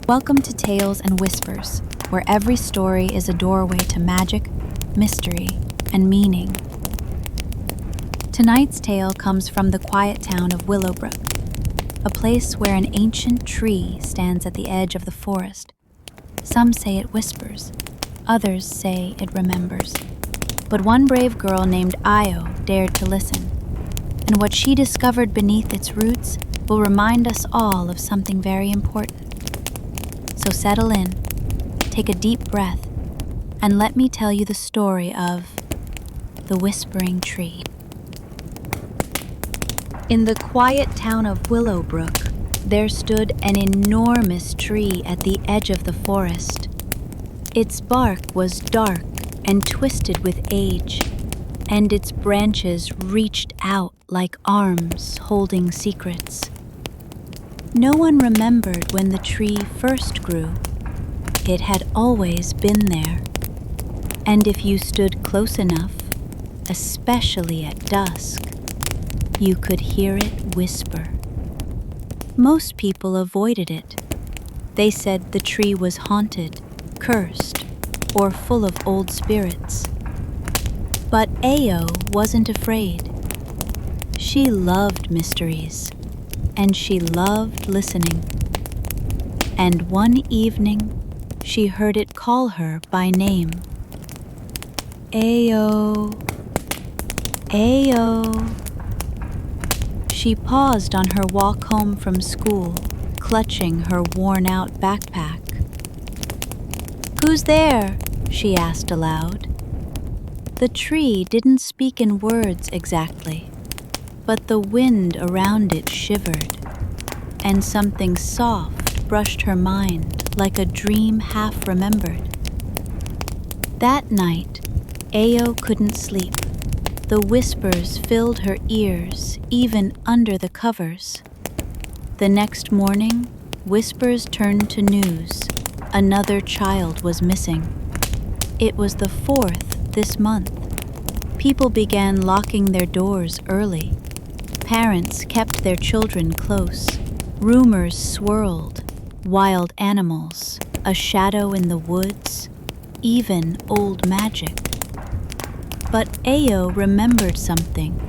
Welcome to Tales and Whispers, where every story is a doorway to magic, mystery, and meaning. Tonight's tale comes from the quiet town of Willowbrook, a place where an ancient tree stands at the edge of the forest. Some say it whispers, others say it remembers. But one brave girl named Io dared to listen, and what she discovered beneath its roots will remind us all of something very important. So settle in, take a deep breath, and let me tell you the story of the Whispering Tree. In the quiet town of Willowbrook, there stood an enormous tree at the edge of the forest. Its bark was dark and twisted with age, and its branches reached out like arms holding secrets. No one remembered when the tree first grew. It had always been there. And if you stood close enough, especially at dusk, you could hear it whisper. Most people avoided it. They said the tree was haunted, cursed, or full of old spirits. But Ao wasn't afraid. She loved mysteries, and she loved listening. And one evening, she heard it call her by name. Ao, Ao. She paused on her walk home from school, clutching her worn-out backpack. "Who's there?" she asked aloud. The tree didn't speak in words exactly, but the wind around it shivered, and something soft brushed her mind like a dream half remembered. That night, Ao couldn't sleep. The whispers filled her ears, even under the covers. The next morning, whispers turned to news. Another child was missing. It was the 4th this month. People began locking their doors early. Parents kept their children close. Rumors swirled. Wild animals, a shadow in the woods, even old magic. But Ao remembered something.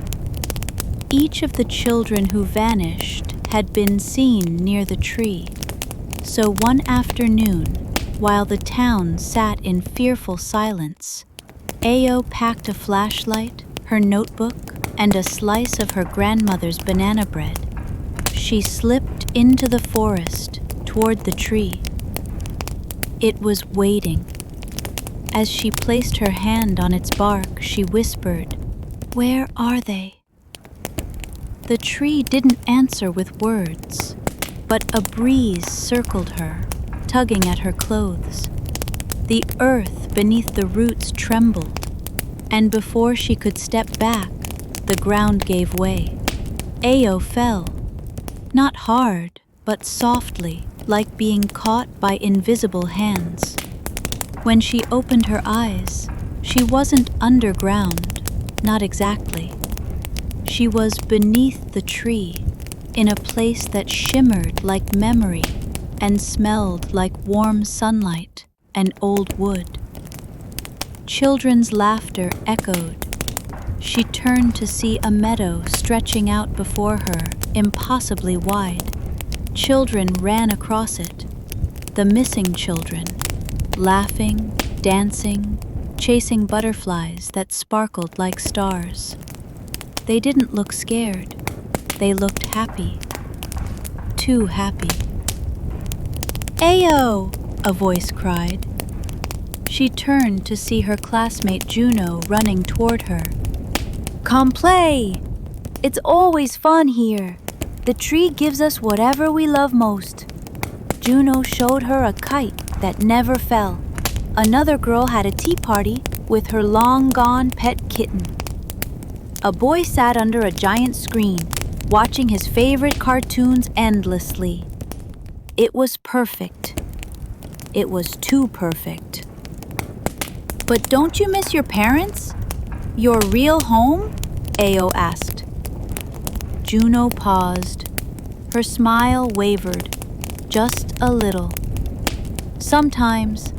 Each of the children who vanished had been seen near the tree. So one afternoon, while the town sat in fearful silence, Ao packed a flashlight, her notebook, and a slice of her grandmother's banana bread. She slipped into the forest toward the tree. It was waiting. As she placed her hand on its bark, she whispered, "Where are they?" The tree didn't answer with words, but a breeze circled her, tugging at her clothes. The earth beneath the roots trembled, and before she could step back, the ground gave way. Ao fell, not hard, but softly, like being caught by invisible hands. When she opened her eyes, she wasn't underground, not exactly. She was beneath the tree, in a place that shimmered like memory and smelled like warm sunlight and old wood. Children's laughter echoed. She turned to see a meadow stretching out before her, impossibly wide. Children ran across it, the missing children, laughing, dancing, chasing butterflies that sparkled like stars. They didn't look scared. They looked happy. Too happy. "Ao!" a voice cried. She turned to see her classmate Juno running toward her. "Come play! It's always fun here. The tree gives us whatever we love most." Juno showed her a kite that never fell. Another girl had a tea party with her long-gone pet kitten. A boy sat under a giant screen, watching his favorite cartoons endlessly. It was perfect. It was too perfect. "But don't you miss your parents? Your real home?" Ao asked. Juno paused. Her smile wavered, just a little. Sometimes.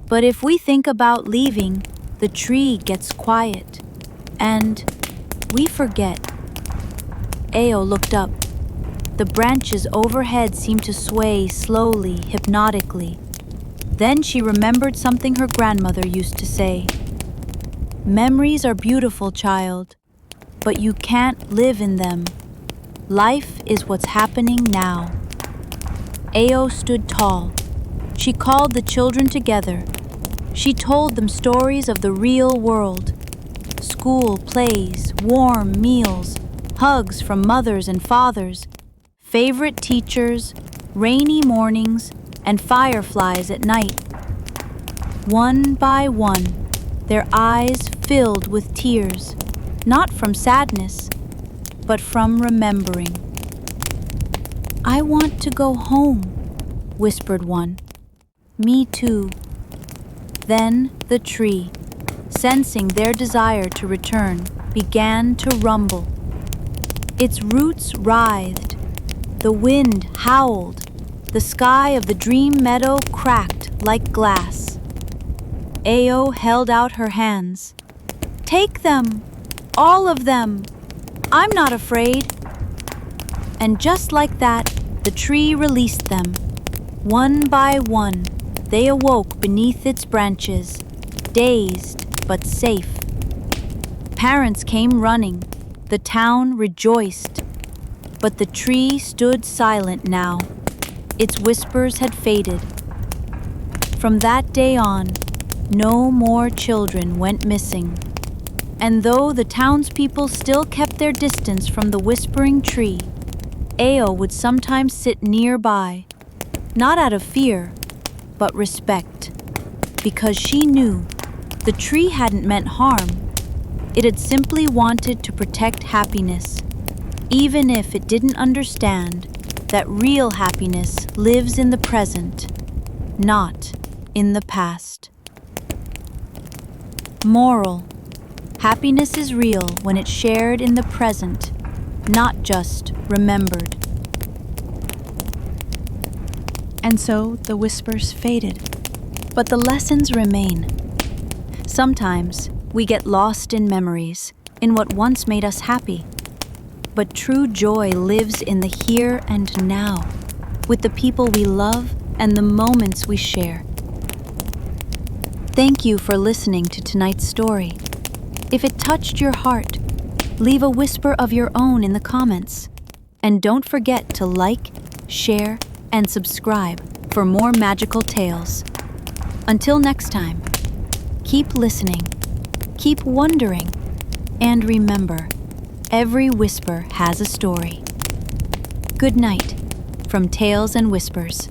But if we think about leaving, the tree gets quiet. And we forget. Ao looked up. The branches overhead seemed to sway slowly, hypnotically. Then she remembered something her grandmother used to say. Memories are beautiful, child, but you can't live in them. Life is what's happening now. Ao stood tall. She called the children together. She told them stories of the real world. School plays, warm meals, hugs from mothers and fathers, favorite teachers, rainy mornings, and fireflies at night. One by one, their eyes filled with tears, not from sadness, but from remembering. I want to go home, whispered one. Me too. Then the tree, sensing their desire to return, began to rumble. Its roots writhed, the wind howled, the sky of the dream meadow cracked like glass. Ao held out her hands. Take them, all of them. I'm not afraid. And just like that, the tree released them. One by one, they awoke beneath its branches, dazed but safe. Parents came running. The town rejoiced. But the tree stood silent now. Its whispers had faded. From that day on, no more children went missing. And though the townspeople still kept their distance from the whispering tree, Ao would sometimes sit nearby, not out of fear, but respect, because she knew the tree hadn't meant harm. It had simply wanted to protect happiness, even if it didn't understand that real happiness lives in the present, not in the past. Moral: happiness is real when it's shared in the present, not just remembered. And so the whispers faded, but the lessons remain. Sometimes we get lost in memories, in what once made us happy. But true joy lives in the here and now, with the people we love and the moments we share. Thank you for listening to tonight's story. If it touched your heart, leave a whisper of your own in the comments. And don't forget to like, share, and subscribe for more magical tales. Until next time, keep listening, keep wondering, and remember, every whisper has a story. Good night from Tales and Whispers.